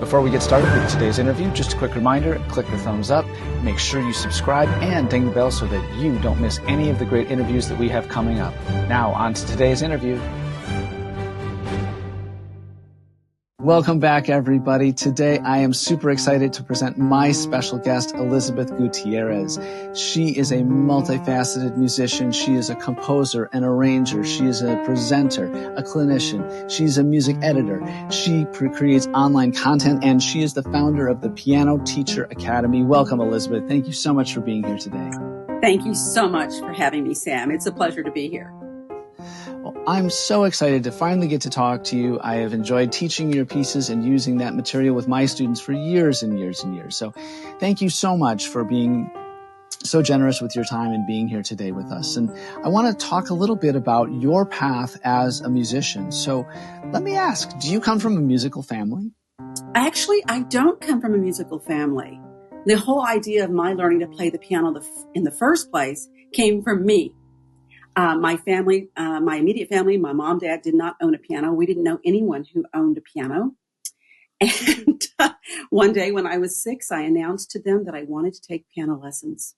Before we get started with today's interview, just a quick reminder, click the thumbs up, make sure you subscribe, and ding the bell so that you don't miss any of the great interviews that we have coming up. Now, on to today's interview. Welcome back, everybody. Today, I am super excited to present my special guest, Elizabeth Gutierrez. She is a multifaceted musician. She is a composer, an arranger. She is a presenter, a clinician. She's a music editor. She creates online content, and she is the founder of the Piano Teacher Academy. Welcome, Elizabeth. Thank you so much for being here today. Thank you so much for having me, Sam. It's a pleasure to be here. Well, I'm so excited to finally get to talk to you. I have enjoyed teaching your pieces and using that material with my students for years and years and years. So thank you so much for being so generous with your time and being here today with us. And I want to talk a little bit about your path as a musician. So let me ask, do you come from a musical family? Actually, I don't come from a musical family. The whole idea of my learning to play the piano in the first place came from me. My family, my immediate family, my mom, dad did not own a piano. We didn't know anyone who owned a piano. And one day when I was 6, I announced to them that I wanted to take piano lessons.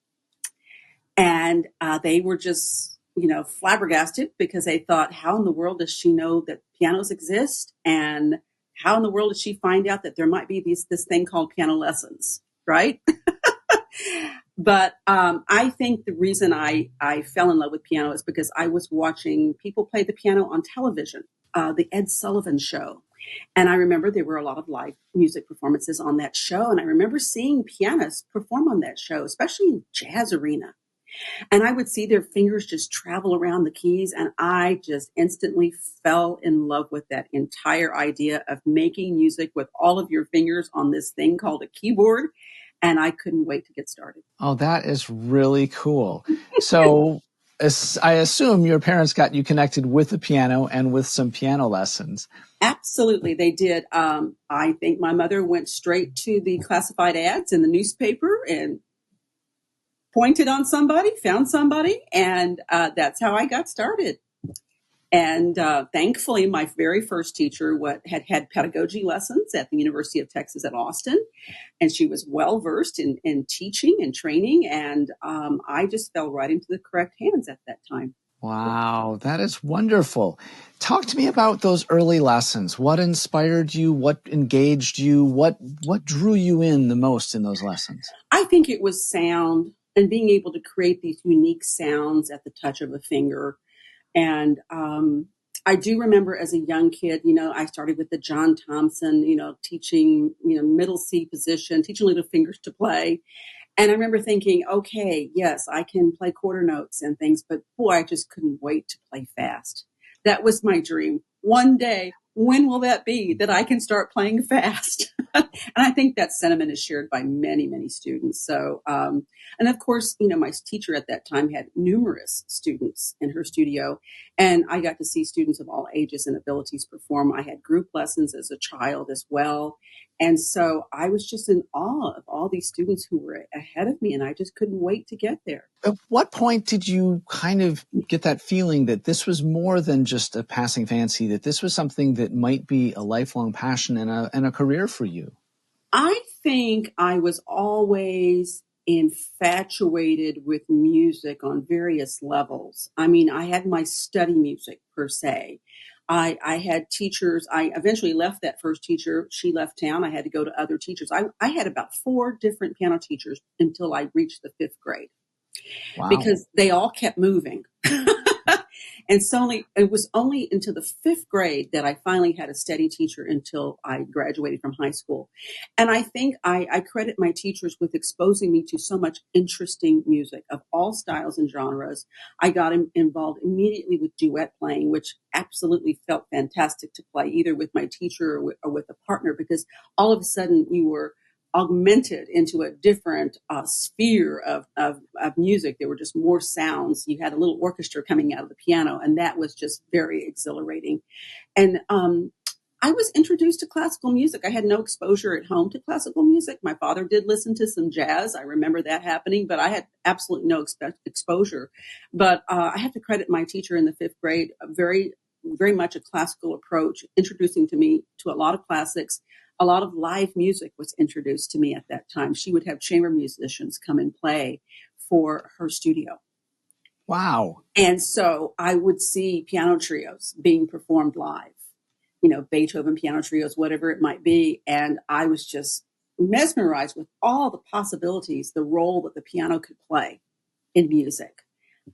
And they were just, flabbergasted because they thought, how in the world does she know that pianos exist? And how in the world did she find out that there might be this thing called piano lessons, right? But I think the reason I fell in love with piano is because I was watching people play the piano on television, the Ed Sullivan Show. And I remember there were a lot of live music performances on that show. And I remember seeing pianists perform on that show, especially in jazz arena. And I would see their fingers just travel around the keys. And I just instantly fell in love with that entire idea of making music with all of your fingers on this thing called a keyboard. And I couldn't wait to get started. Oh, that is really cool. So I assume your parents got you connected with the piano and with some piano lessons. Absolutely, they did. I think my mother went straight to the classified ads in the newspaper and pointed on somebody, found somebody, and that's how I got started. And thankfully, my very first teacher had pedagogy lessons at the University of Texas at Austin. And she was well-versed in teaching and training. And I just fell right into the correct hands at that time. Wow, that is wonderful. Talk to me about those early lessons. What inspired you? What engaged you? What drew you in the most in those lessons? I think it was sound and being able to create these unique sounds at the touch of a finger. And I do remember as a young kid, I started with the John Thompson, teaching, middle C position, teaching little fingers to play. And I remember thinking, okay, yes, I can play quarter notes and things, but boy, I just couldn't wait to play fast. That was my dream. One day, when will that be that I can start playing fast? And I think that sentiment is shared by many, many students. So, and of course, my teacher at that time had numerous students in her studio, and I got to see students of all ages and abilities perform. I had group lessons as a child as well. And so I was just in awe of all these students who were ahead of me, and I just couldn't wait to get there. At what point did you kind of get that feeling that this was more than just a passing fancy, that this was something that might be a lifelong passion and a career for you? I think I was always infatuated with music on various levels. I mean, I had my study music per se. I had teachers. I eventually left that first teacher. She left town. I had to go to other teachers. I had about 4 different piano teachers until I reached the 5th grade. Wow. Because they all kept moving. And so it was only into the 5th grade that I finally had a steady teacher until I graduated from high school. And I think I credit my teachers with exposing me to so much interesting music of all styles and genres. I got involved immediately with duet playing, which absolutely felt fantastic to play either with my teacher or with a partner, because all of a sudden you were augmented into a different sphere of music. There were just more sounds. You had a little orchestra coming out of the piano, and that was just very exhilarating. And I was introduced to classical music. I had no exposure at home to classical music. My father did listen to some jazz. I remember that happening, but I had absolutely no exposure. But I have to credit my teacher in the 5th grade, very much a classical approach, introducing to me to a lot of classics. a lot of live music was introduced to me at that time. She would have chamber musicians come and play for her studio. Wow. And so I would see piano trios being performed live, Beethoven piano trios, whatever it might be. And I was just mesmerized with all the possibilities, the role that the piano could play in music.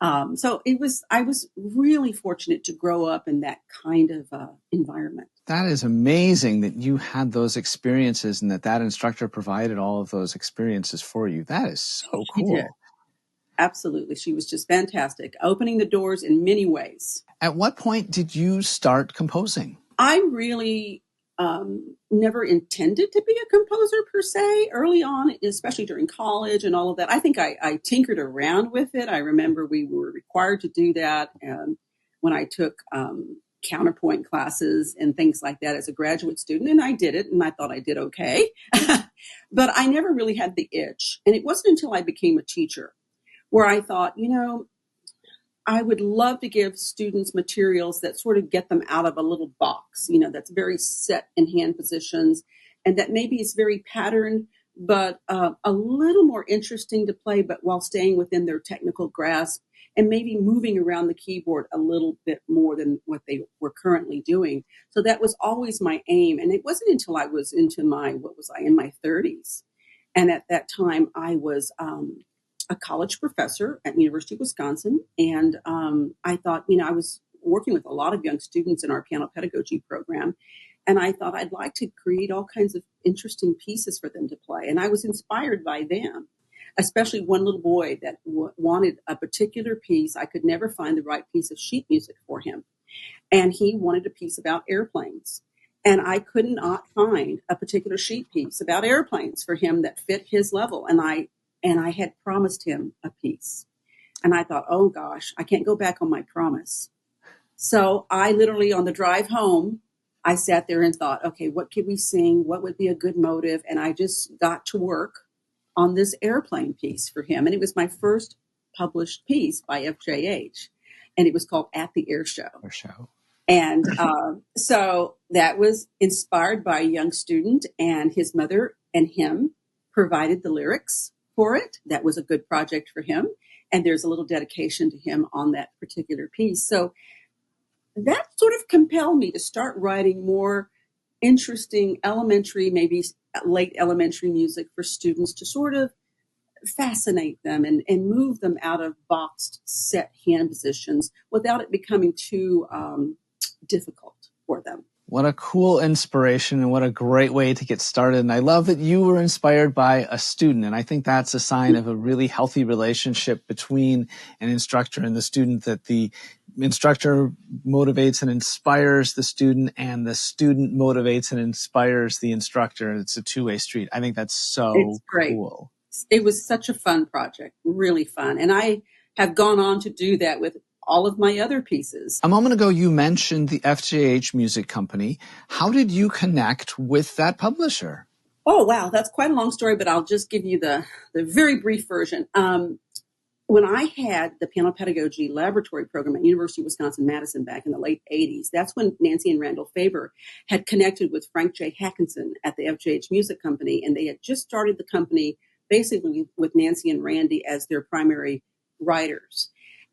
So I was really fortunate to grow up in that kind of environment. That is amazing that you had those experiences and that instructor provided all of those experiences for you. That is so She cool. did. Absolutely. She was just fantastic, opening the doors in many ways. At what point did you start composing? I really never intended to be a composer per se early on, especially during college and all of that. I think I tinkered around with it. I remember we were required to do that when I took counterpoint classes and things like that as a graduate student, and I did it, and I thought I did okay. But I never really had the itch. And it wasn't until I became a teacher where I thought, I would love to give students materials that sort of get them out of a little box, that's very set in hand positions and that maybe is very patterned, but a little more interesting to play, but while staying within their technical grasp and maybe moving around the keyboard a little bit more than what they were currently doing. So that was always my aim. And it wasn't until I was into in my 30s. And at that time I was a college professor at the University of Wisconsin. And I thought, I was working with a lot of young students in our piano pedagogy program. And I thought I'd like to create all kinds of interesting pieces for them to play. And I was inspired by them, especially one little boy that wanted a particular piece. I could never find the right piece of sheet music for him. And he wanted a piece about airplanes. And I could not find a particular sheet piece about airplanes for him that fit his level. And I had promised him a piece. And I thought, oh gosh, I can't go back on my promise. So I literally, on the drive home, I sat there and thought, okay, what could we sing? What would be a good motive? And I just got to work on this airplane piece for him. And it was my first published piece by FJH. And it was called At the Air Show. And so that was inspired by a young student, and his mother and him provided the lyrics for it. That was a good project for him. And there's a little dedication to him on that particular piece. So that sort of compelled me to start writing more interesting elementary, maybe late elementary music for students to sort of fascinate them and move them out of boxed set hand positions without it becoming too difficult for them. What a cool inspiration and what a great way to get started. And I love that you were inspired by a student. And I think that's a sign of a really healthy relationship between an instructor and the student, that the instructor motivates and inspires the student motivates and inspires the instructor. It's a two-way street. I think that's so cool. It was such a fun project, really fun. And I have gone on to do that with all of my other pieces. A moment ago, you mentioned the FJH Music Company. How did you connect with that publisher? Oh, wow. That's quite a long story, but I'll just give you the very brief version. When I had the piano pedagogy laboratory program at University of Wisconsin-Madison back in the late 80s, that's when Nancy and Randall Faber had connected with Frank J. Hackinson at the FJH Music Company, and they had just started the company basically with Nancy and Randy as their primary writers.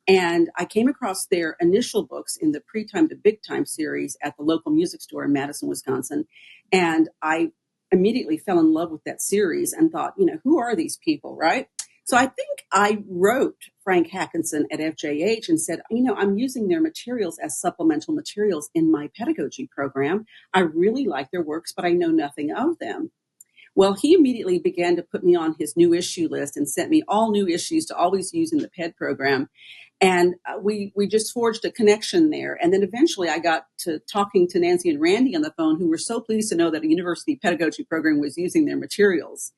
And I came across their initial books in the Pre-Time to Big Time series at the local music store in Madison, Wisconsin. And I immediately fell in love with that series and thought, who are these people, right? So I think I wrote Frank Hackinson at FJH and said, I'm using their materials as supplemental materials in my pedagogy program. I really like their works, but I know nothing of them. Well, he immediately began to put me on his new issue list and sent me all new issues to always use in the PED program. And we just forged a connection there. And then eventually I got to talking to Nancy and Randy on the phone, who were so pleased to know that a university pedagogy program was using their materials.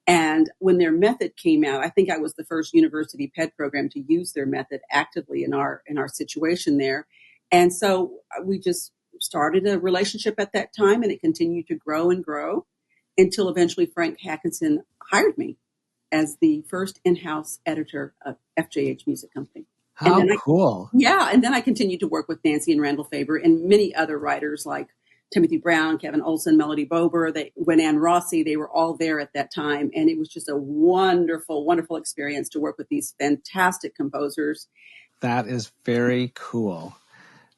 And when their method came out, I think I was the first university PED program to use their method actively in our situation there. And so we just started a relationship at that time, and it continued to grow and grow until eventually Frank Hackinson hired me as the first in-house editor of FJH Music Company. How cool. Yeah. And then I continued to work with Nancy and Randall Faber and many other writers like Timothy Brown, Kevin Olson, Melody Bober, Gwen Rossi, they were all there at that time. And it was just a wonderful, wonderful experience to work with these fantastic composers. That is very cool.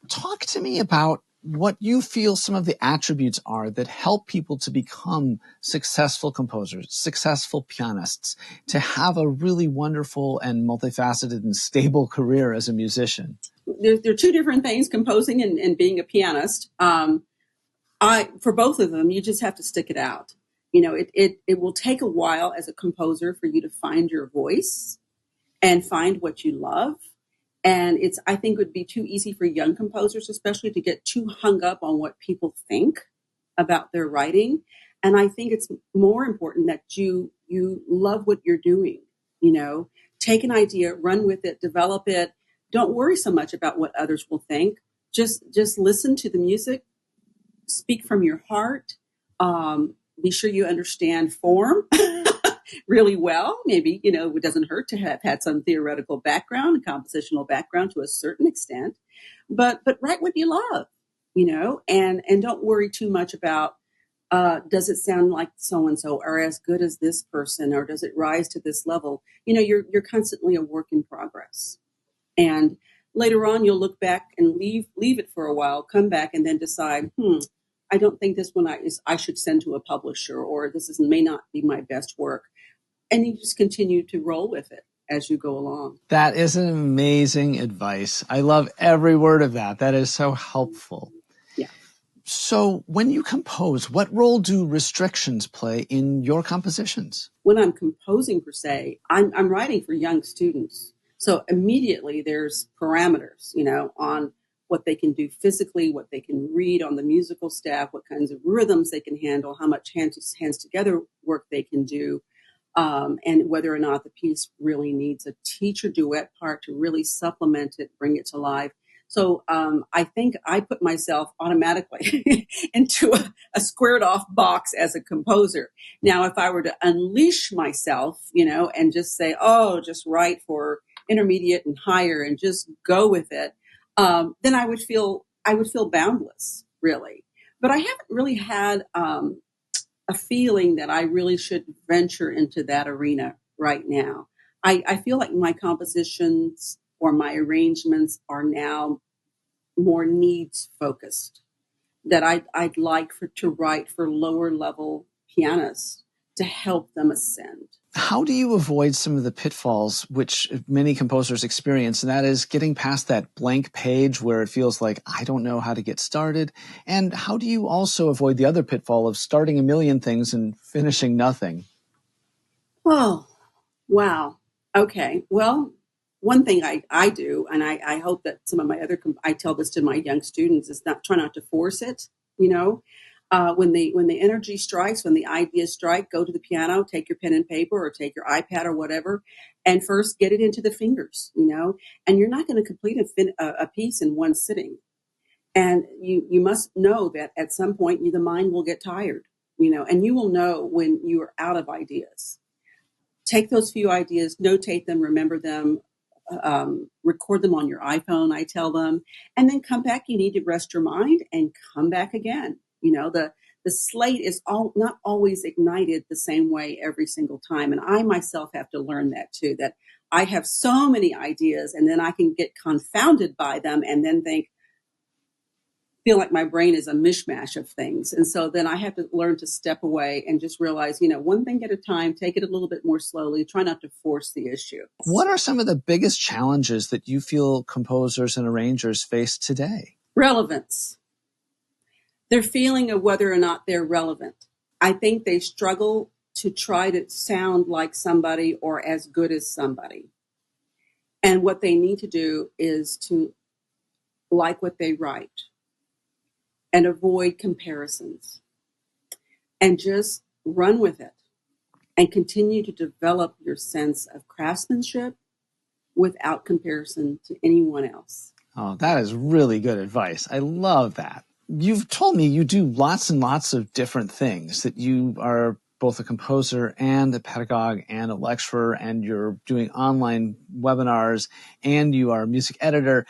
Talk to me about what you feel some of the attributes are that help people to become successful composers, successful pianists, to have a really wonderful and multifaceted and stable career as a musician. There are two different things, composing and being a pianist. For both of them, you just have to stick it out. It will take a while as a composer for you to find your voice and find what you love. And I think it would be too easy for young composers, especially, to get too hung up on what people think about their writing. And I think it's more important that you love what you're doing. Take an idea, run with it, develop it. Don't worry so much about what others will think. Just listen to the music, speak from your heart. Be sure you understand form really well. Maybe, it doesn't hurt to have had some theoretical background, compositional background to a certain extent, but write what you love, and don't worry too much about, does it sound like so-and-so, or as good as this person, or does it rise to this level? You're constantly a work in progress. And later on, you'll look back and leave it for a while, come back and then decide, I don't think this one I should send to a publisher, or may not be my best work. And you just continue to roll with it as you go along. That is an amazing advice. I love every word of that. That is so helpful. Yeah. So when you compose, what role do restrictions play in your compositions? When I'm composing, per se, I'm writing for young students. So immediately there's parameters, on what they can do physically, what they can read on the musical staff, what kinds of rhythms they can handle, how much hands together work they can do. And whether or not the piece really needs a teacher duet part to really supplement it, bring it to life. So I think I put myself automatically into a squared off box as a composer. Now, if I were to unleash myself, and just say, just write for intermediate and higher and just go with it, then I would feel boundless, really. But I haven't really had a feeling that I really should venture into that arena right now. I feel like my compositions or my arrangements are now more needs focused, that I'd like to write for lower level pianists to help them ascend. How do you avoid some of the pitfalls which many composers experience, and that is getting past that blank page where it feels like, I don't know how to get started? And how do you also avoid the other pitfall of starting a million things and finishing nothing? Oh, wow. Okay. Well, one thing I do, and I hope that some of my I tell this to my young students, is try not to force it, when the energy strikes, when the ideas strike, go to the piano, take your pen and paper or take your iPad or whatever, and first get it into the fingers, and you're not going to complete a piece in one sitting. And you must know that at some point the mind will get tired, and you will know when you are out of ideas. Take those few ideas, notate them, remember them, record them on your iPhone, I tell them, and then come back. You need to rest your mind and come back again. The slate is not always ignited the same way every single time. And I myself have to learn that too, that I have so many ideas and then I can get confounded by them and then feel like my brain is a mishmash of things. And so then I have to learn to step away and just realize, one thing at a time, take it a little bit more slowly, try not to force the issue. What are some of the biggest challenges that you feel composers and arrangers face today? Relevance. Their feeling of whether or not they're relevant. I think they struggle to try to sound like somebody or as good as somebody. And what they need to do is to like what they write and avoid comparisons and just run with it and continue to develop your sense of craftsmanship without comparison to anyone else. Oh, that is really good advice. I love that. You've told me you do lots and lots of different things, that you are both a composer and a pedagogue and a lecturer, and you're doing online webinars, and you are a music editor.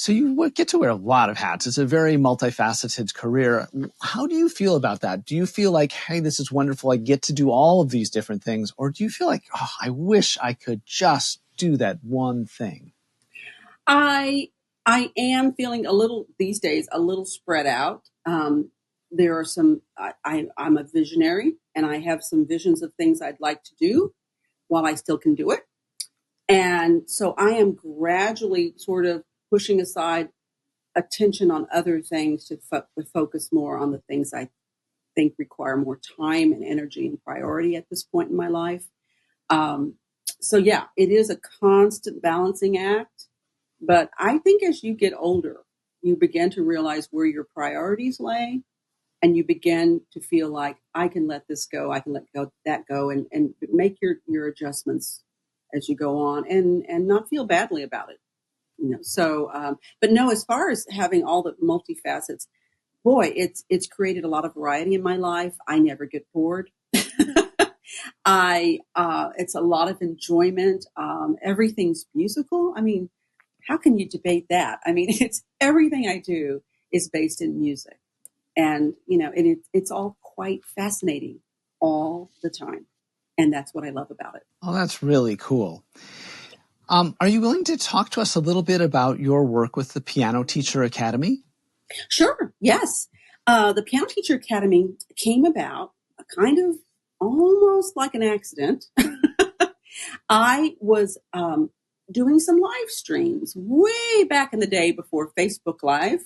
So you get to wear a lot of hats. It's a very multifaceted career. How do you feel about that? Do you feel like, hey, this is wonderful, I get to do all of these different things? Or do you feel like, oh, I wish I could just do that one thing? I am feeling a little these days, a little spread out. There are I'm a visionary, and I have some visions of things I'd like to do while I still can do it. And so I am gradually sort of pushing aside attention on other things to focus more on the things I think require more time and energy and priority at this point in my life. Um, so yeah, it is a constant balancing act. But I think as you get older, you begin to realize where your priorities lay, and you begin to feel like I can let this go, I can let that go, and make your adjustments as you go on, and not feel badly about it. But no, as far as having all the multifacets, boy, it's created a lot of variety in my life. I never get bored. It's a lot of enjoyment. Everything's musical. I mean, how can you debate that? I mean, it's everything I do is based in music, and it's all quite fascinating all the time, and that's what I love about it. Oh, that's really cool. Are you willing to talk to us a little bit about your work with the Piano Teacher Academy? Sure. Yes. The Piano Teacher Academy came about kind of almost like an accident. I was doing some live streams way back in the day before Facebook Live.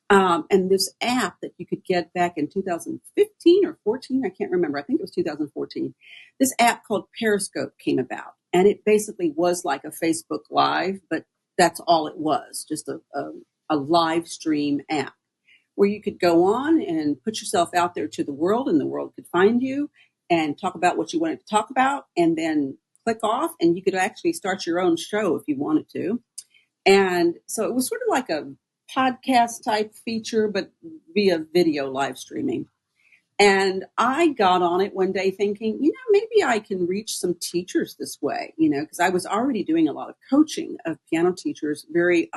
And this app that you could get back in 2015 or 14, I can't remember. I think it was 2014. This app called Periscope came about. And it basically was like a Facebook Live, but that's all it was, just a live stream app where you could go on and put yourself out there to the world, and the world could find you and talk about what you wanted to talk about, and then click off, and you could actually start your own show if you wanted to. And so it was sort of like a podcast type feature, but via video live streaming. And I got on it one day thinking, maybe I can reach some teachers this way, because I was already doing a lot of coaching of piano teachers very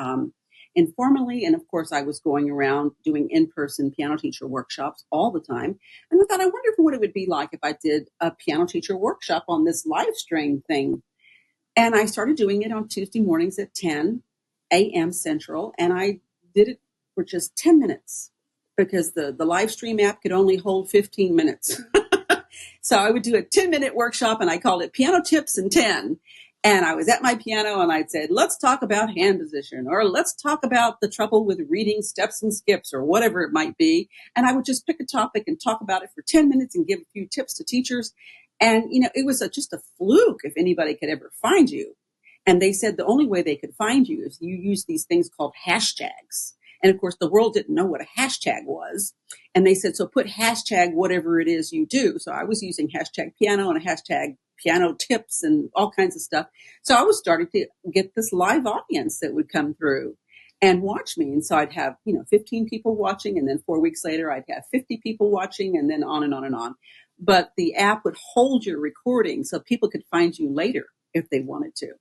informally. And of course, I was going around doing in-person piano teacher workshops all the time. And I thought, I wonder what it would be like if I did a piano teacher workshop on this live stream thing. And I started doing it on Tuesday mornings at 10 a.m. Central. And I did it for just 10 minutes because the live stream app could only hold 15 minutes. So I would do a 10-minute workshop, and I called it Piano Tips in 10. And I was at my piano, and I'd said, let's talk about hand position, or let's talk about the trouble with reading steps and skips, or whatever it might be. And I would just pick a topic and talk about it for 10 minutes and give a few tips to teachers. And, it was just a fluke if anybody could ever find you. And they said the only way they could find you is you use these things called hashtags. And of course, the world didn't know what a hashtag was. And they said, so put hashtag whatever it is you do. So I was using hashtag piano and a hashtag piano tips and all kinds of stuff. So I was starting to get this live audience that would come through and watch me. And so I'd have, 15 people watching. And then 4 weeks later, I'd have 50 people watching, and then on and on and on. But the app would hold your recording so people could find you later if they wanted to.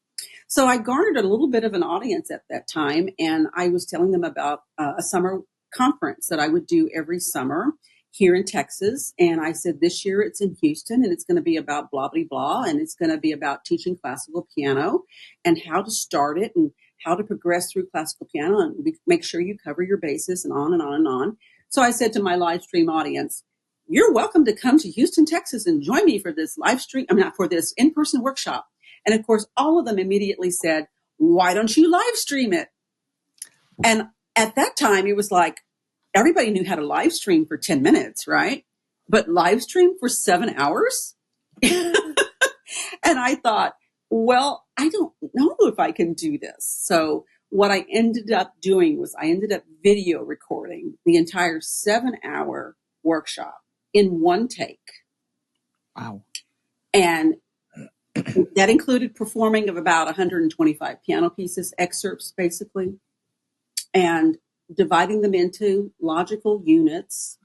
So I garnered a little bit of an audience at that time, and I was telling them about a summer conference that I would do every summer here in Texas. And I said, this year it's in Houston, and it's going to be about blah, blah, blah, and it's going to be about teaching classical piano and how to start it and how to progress through classical piano and make sure you cover your bases and on and on and on. So I said to my live stream audience, you're welcome to come to Houston, Texas and join me for this for this in-person workshop. And of course, all of them immediately said, why don't you live stream it? And at that time, it was like, everybody knew how to live stream for 10 minutes, right? But live stream for 7 hours? And I thought, well, I don't know if I can do this. So what I ended up doing was I ended up video recording the entire 7-hour workshop in one take. Wow. And that included performing of about 125 piano pieces, excerpts basically, and dividing them into logical units.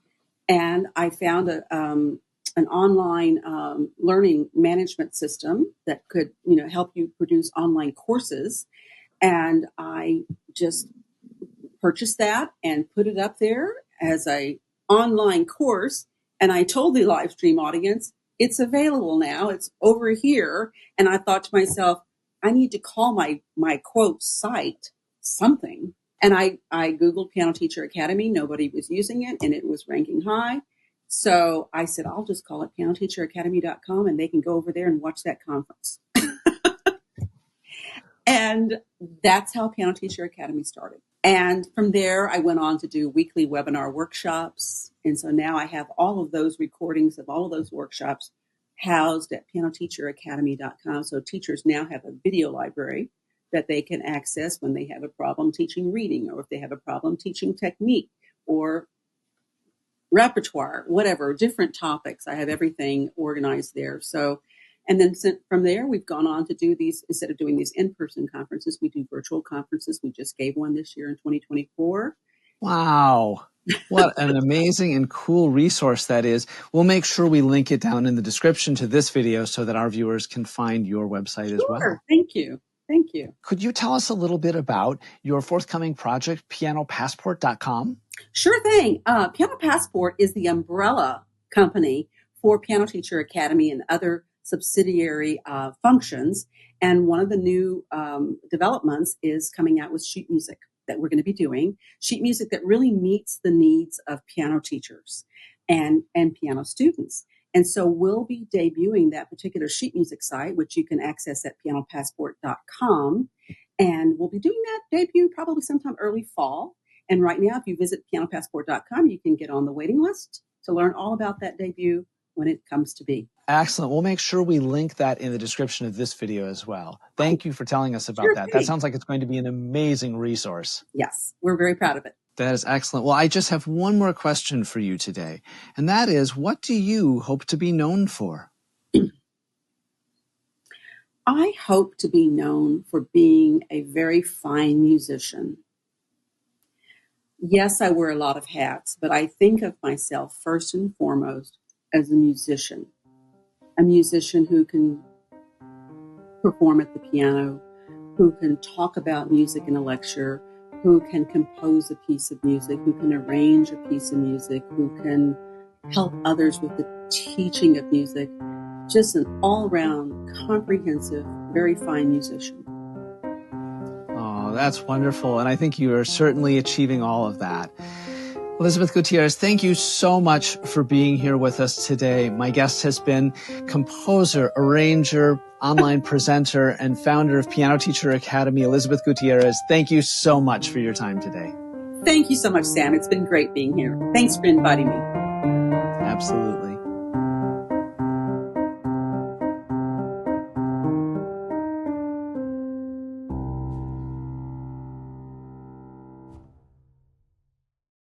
And I found an online learning management system that could, help you produce online courses. And I just purchased that and put it up there as a online course. And I told the live stream audience, it's available now. It's over here. And I thought to myself, I need to call my quote site something. And I Googled Piano Teacher Academy. Nobody was using it, and it was ranking high. So I said, I'll just call it pianoteacheracademy.com, and they can go over there and watch that conference. And that's how Piano Teacher Academy started. And from there, I went on to do weekly webinar workshops. And so now I have all of those recordings of all of those workshops housed at pianoteacheracademy.com. So teachers now have a video library that they can access when they have a problem teaching reading, or if they have a problem teaching technique or repertoire, whatever, different topics. I have everything organized there. So, and then from there, we've gone on to do these, instead of doing these in-person conferences, we do virtual conferences. We just gave one this year in 2024. Wow. What an amazing and cool resource that is. We'll make sure we link it down in the description to this video so that our viewers can find your website as well. Thank you. Thank you. Could you tell us a little bit about your forthcoming project, pianopassport.com? Sure thing. Piano Passport is the umbrella company for Piano Teacher Academy and other subsidiary functions. And one of the new developments is coming out with sheet music that we're going to be doing, sheet music that really meets the needs of piano teachers and piano students. And so we'll be debuting that particular sheet music site, which you can access at pianopassport.com. And we'll be doing that debut probably sometime early fall. And right now, if you visit pianopassport.com, you can get on the waiting list to learn all about that debut when it comes to be. Excellent. We'll make sure we link that in the description of this video as well. Thank you for telling us about that. That sounds like it's going to be an amazing resource. Yes, we're very proud of it. That is excellent. Well, I just have one more question for you today, and that is, what do you hope to be known for? I hope to be known for being a very fine musician. Yes, I wear a lot of hats, but I think of myself first and foremost as a musician who can perform at the piano, who can talk about music in a lecture, who can compose a piece of music, who can arrange a piece of music, who can help others with the teaching of music. Just an all-around, comprehensive, very fine musician. Oh, that's wonderful. And I think you are certainly achieving all of that. Elizabeth Gutierrez, thank you so much for being here with us today. My guest has been composer, arranger, online presenter, and founder of Piano Teacher Academy, Elizabeth Gutierrez. Thank you so much for your time today. Thank you so much, Sam. It's been great being here. Thanks for inviting me. Absolutely.